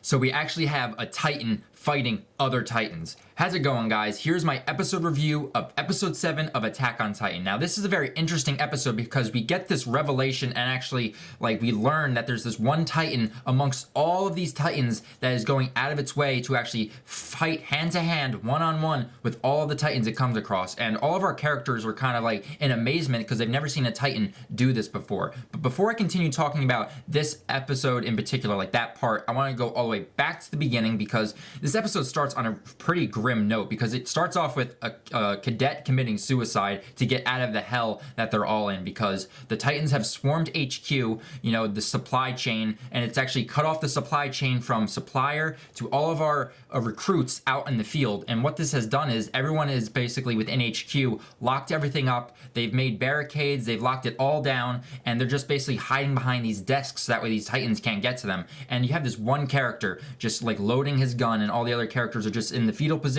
So we actually have a Titan fighting other Titans. How's it going, guys? Here's my episode review of episode 7 of Attack on Titan. Now, this is a very interesting episode because we get this revelation and actually, we learn that there's this one Titan amongst all of these Titans that is going out of its way to actually fight hand-to-hand, one-on-one with all of the Titans it comes across. And all of our characters were kind of in amazement because they've never seen a Titan do this before. But before I continue talking about this episode in particular, that part, I want to go all the way back to the beginning because this episode starts on a pretty grim note because it starts off with a cadet committing suicide to get out of the hell that they're all in because the Titans have swarmed HQ, the supply chain, and it's actually cut off the supply chain from supplier to all of our recruits out in the field. And what this has done is everyone is basically within HQ, locked everything up, they've made barricades, they've locked it all down, and they're just basically hiding behind these desks so that way these Titans can't get to them. And you have this one character just loading his gun, and all the other characters are just in the fetal position.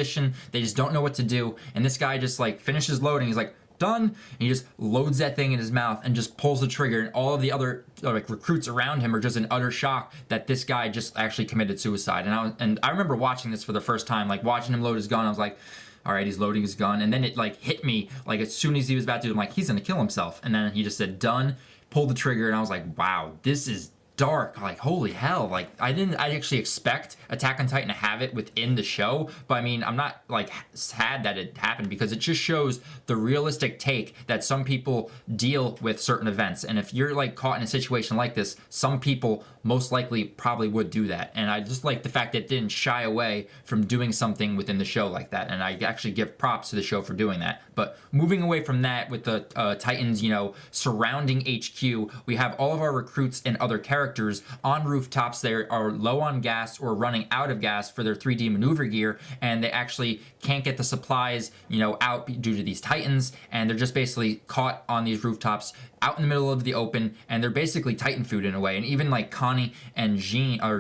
They just don't know what to do, and this guy just finishes loading. He's done, and he just loads that thing in his mouth and just pulls the trigger, and all of the other recruits around him are just in utter shock that this guy just actually committed suicide. And I remember watching this for the first time, watching him load his gun. I was like, all right, he's loading his gun, and then it hit me as soon as he was about to do it. I'm he's gonna kill himself, and then he just said done, pulled the trigger, and I was like, wow, this is dark. Holy hell. I didn't actually expect Attack on Titan to have it within the show, but I mean, I'm not sad that it happened because it just shows the realistic take that some people deal with certain events. And if you're caught in a situation like this, some people most likely probably would do that. And I just like the fact that it didn't shy away from doing something within the show like that. And I actually give props to the show for doing that. But moving away from that with the Titans, surrounding HQ, we have all of our recruits and other characters on rooftops. They are low on gas or running out of gas for their 3D maneuver gear, and they actually can't get the supplies, out due to these Titans, and they're just basically caught on these rooftops out in the middle of the open, and they're basically Titan food in a way. And even Connie and Jean are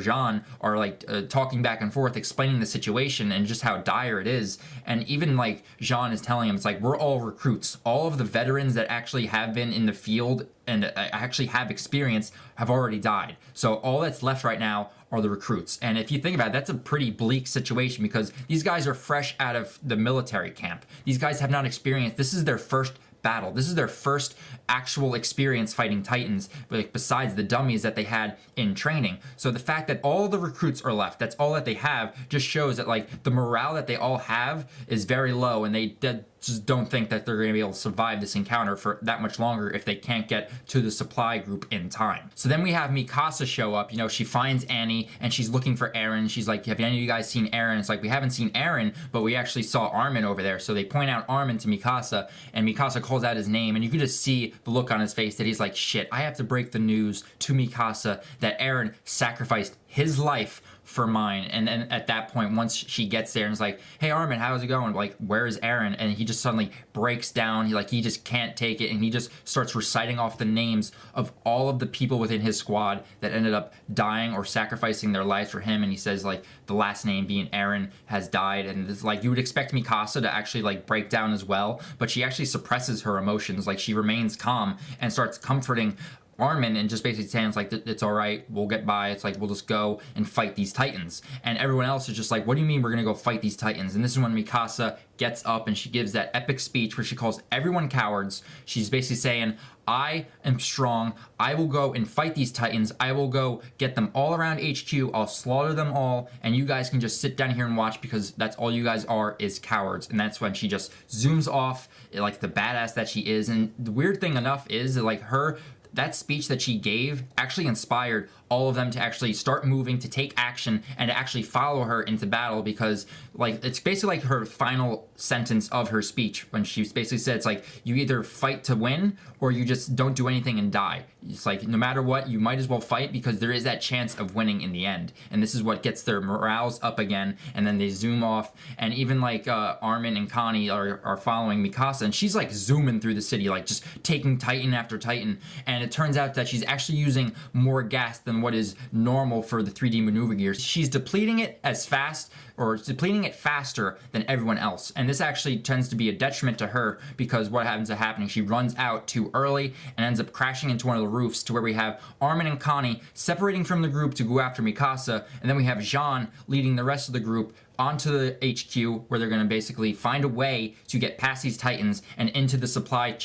talking back and forth, explaining the situation and just how dire it is. And even Jean is telling him, it's we're all recruits. All of the veterans that actually have been in the field and actually have experience have already died. So all that's left right now are the recruits. And if you think about it, that's a pretty bleak situation because these guys are fresh out of the military camp. These guys have not experienced, this is their first battle. This is their first actual experience fighting Titans, besides the dummies that they had in training. So the fact that all the recruits are left, that's all that they have, just shows that the morale that they all have is very low, and they just don't think that they're going to be able to survive this encounter for that much longer if they can't get to the supply group in time. So then we have Mikasa show up. She finds Annie and she's looking for Eren. She's like, have any of you guys seen Eren? It's we haven't seen Eren, but we actually saw Armin over there. So they point out Armin to Mikasa, and Mikasa calls out his name, and you can just see the look on his face that he's like, shit, I have to break the news to Mikasa that Eren sacrificed his life for mine. And then at that point, once she gets there and is like, hey Armin, how's it going? Where is Eren? And he just suddenly breaks down. He just can't take it, and he just starts reciting off the names of all of the people within his squad that ended up dying or sacrificing their lives for him. And he says the last name being Eren has died, and it's you would expect Mikasa to actually break down as well, but she actually suppresses her emotions. She remains calm and starts comforting Armin and just basically saying it's all right, we'll get by. It's we'll just go and fight these Titans. And everyone else is just what do you mean we're gonna go fight these Titans? And this is when Mikasa gets up and she gives that epic speech where she calls everyone cowards. She's basically saying, I am strong. I will go and fight these Titans. I will go get them all around HQ. I'll slaughter them all, and you guys can just sit down here and watch because that's all you guys are, is cowards. And that's when she just zooms off the badass that she is. And the weird thing enough is that that speech that she gave actually inspired all of them to actually start moving, to take action, and to actually follow her into battle because it's basically her final sentence of her speech when she basically said you either fight to win or you just don't do anything and die. It's no matter what, you might as well fight because there is that chance of winning in the end. And this is what gets their morales up again. And then they zoom off, and even Armin and Connie are following Mikasa, and she's zooming through the city, just taking Titan after Titan. And it turns out that she's actually using more gas than what is normal for the 3D maneuver gears. She's depleting it as fast or depleting it faster than everyone else. And this actually tends to be a detriment to her, because what ends up happening, she runs out too early and ends up crashing into one of the roofs, to where we have Armin and Connie separating from the group to go after Mikasa, and then we have Jean leading the rest of the group onto the HQ, where they're going to basically find a way to get past these Titans and into the supply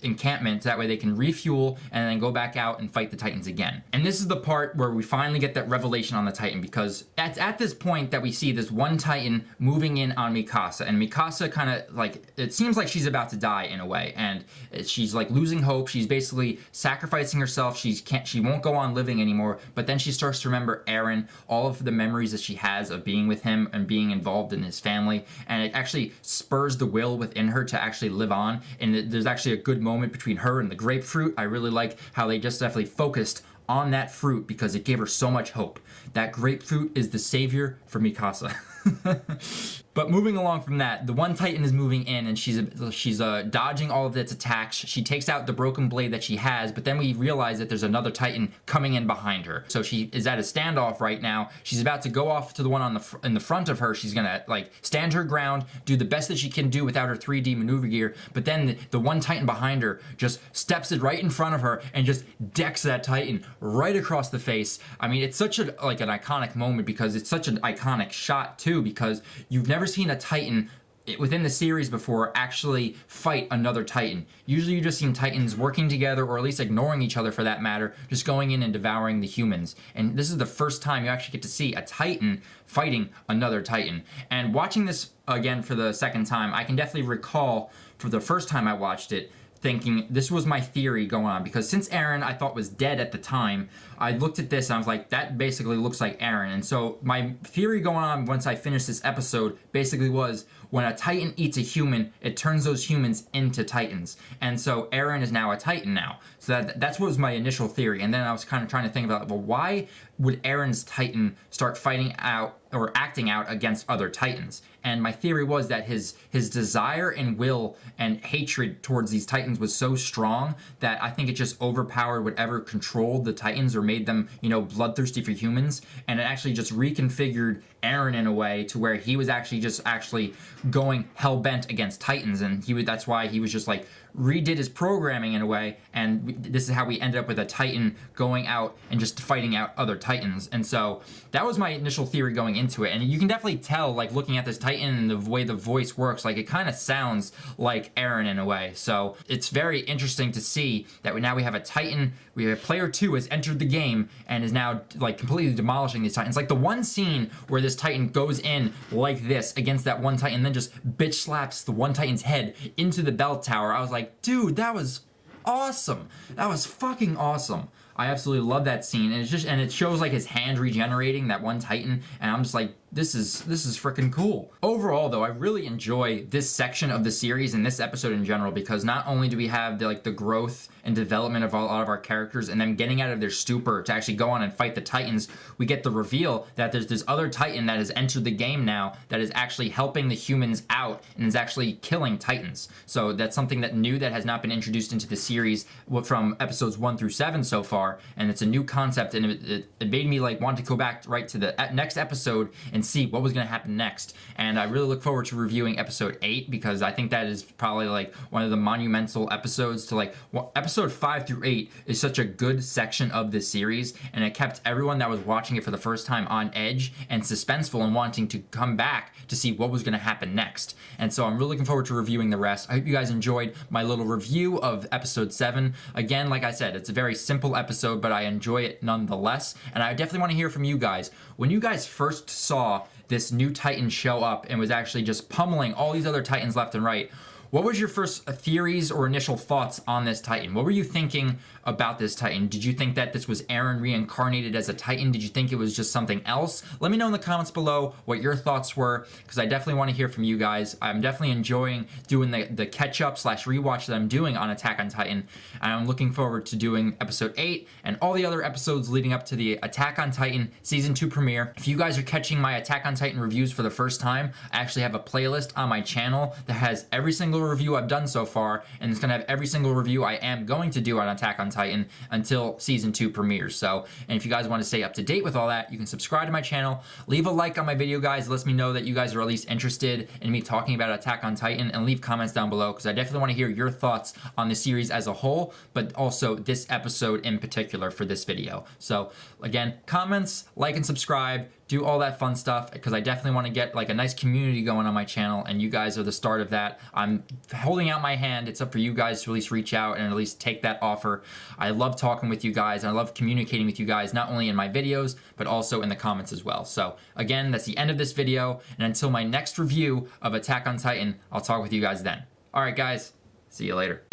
encampment. That way they can refuel and then go back out and fight the Titans again. And this is the part where we finally get that revelation on the Titan, because it's at this point that we see this one Titan moving in on Mikasa, and Mikasa kind of like, it seems like she's about to die in a way, and she's like losing hope. She's basically sacrificing herself. She won't go on living anymore. But then she starts to remember Eren, all of the memories that she has of being with him and being involved in his family, and it actually spurs the will within her to actually live on. And there's actually a good moment between her and the grapefruit. I really like how they just definitely focused on that fruit, because it gave her so much hope. That grapefruit is the savior for Mikasa. But moving along from that, the one Titan is moving in, and she's dodging all of its attacks. She takes out the broken blade that she has, but then we realize that there's another Titan coming in behind her. So she is at a standoff right now. She's about to go off to the one in the front of her. She's gonna like stand her ground, do the best that she can do without her 3D maneuver gear. But then the one Titan behind her just steps it right in front of her and just decks that Titan right across the face. I mean, it's such an iconic moment, because it's such an iconic shot too, because you've never seen a Titan within the series before actually fight another Titan. Usually you just seen Titans working together, or at least ignoring each other for that matter, just going in and devouring the humans. And this is the first time you actually get to see a Titan fighting another Titan. And watching this again for the second time, I can definitely recall for the first time I watched it, thinking this was my theory going on, because since Eren I thought was dead at the time, I looked at this and I was like, that basically looks like Eren. And so my theory going on once I finished this episode basically was, when a Titan eats a human, it turns those humans into Titans. And so Eren is now a Titan now. So that's what was my initial theory. And then I was kind of trying to think about, well, why would Eren's Titan start fighting out or acting out against other Titans? And my theory was that his desire and will and hatred towards these Titans was so strong that I think it just overpowered whatever controlled the Titans or made them, bloodthirsty for humans. And it actually just reconfigured Eren in a way to where he was actually going hell-bent against Titans. And that's why he was just like redid his programming in a way, and this is how we ended up with a Titan going out and just fighting out other Titans. And so that was my initial theory going into it, and you can definitely tell, like, looking at this Titan and the way the voice works, like, it kind of sounds like Eren in a way. So it's very interesting to see that now we have a Titan, we have player 2 has entered the game and is now like completely demolishing these Titans. Like the one scene where this Titan goes in like this against that one Titan and then just bitch slaps the one Titan's head into the bell tower, I was like, dude, that was awesome. That was fucking awesome. I absolutely love that scene, and it shows like his hand regenerating, that one Titan, and I'm just like, this is freaking cool. Overall though, I really enjoy this section of the series and this episode in general, because not only do we have the growth and development of a lot of our characters and them getting out of their stupor to actually go on and fight the Titans, we get the reveal that there's this other Titan that has entered the game now that is actually helping the humans out and is actually killing Titans. So that's something that new that has not been introduced into the series from episodes 1 through 7 so far, and it's a new concept, and it made me like want to go back right to the next episode and see what was going to happen next. And I really look forward to reviewing episode 8, because I think that is probably like one of the monumental episodes to episode 5 through 8 is such a good section of this series, and it kept everyone that was watching it for the first time on edge and suspenseful and wanting to come back to see what was going to happen next. And so I'm really looking forward to reviewing the rest. I hope you guys enjoyed my little review of episode 7. Again, like I said, it's a very simple episode, but I enjoy it nonetheless, and I definitely want to hear from you guys. When you guys first saw this new Titan show up and was actually just pummeling all these other Titans left and right, what was your first theories or initial thoughts on this Titan? What were you thinking about this Titan? Did you think that this was Eren reincarnated as a Titan? Did you think it was just something else? Let me know in the comments below what your thoughts were, because I definitely want to hear from you guys. I'm definitely enjoying doing the catch-up / rewatch that I'm doing on Attack on Titan, and I'm looking forward to doing episode 8 and all the other episodes leading up to the Attack on Titan Season 2 premiere. If you guys are catching my Attack on Titan reviews for the first time, I actually have a playlist on my channel that has every single review I've done so far, and it's going to have every single review I am going to do on Attack on Titan. Titan until season 2 premieres. So, and if you guys want to stay up to date with all that, you can subscribe to my channel, leave a like on my video, guys. It lets me know that you guys are at least interested in me talking about Attack on Titan, and leave comments down below because I definitely want to hear your thoughts on the series as a whole, but also this episode in particular for this video. So again, comments, like, and subscribe, do all that fun stuff, because I definitely want to get like a nice community going on my channel, and you guys are the start of that. I'm holding out my hand. It's up for you guys to at least reach out and at least take that offer. I love talking with you guys. I love communicating with you guys, not only in my videos, but also in the comments as well. So again, that's the end of this video, and until my next review of Attack on Titan, I'll talk with you guys then. All right, guys, see you later.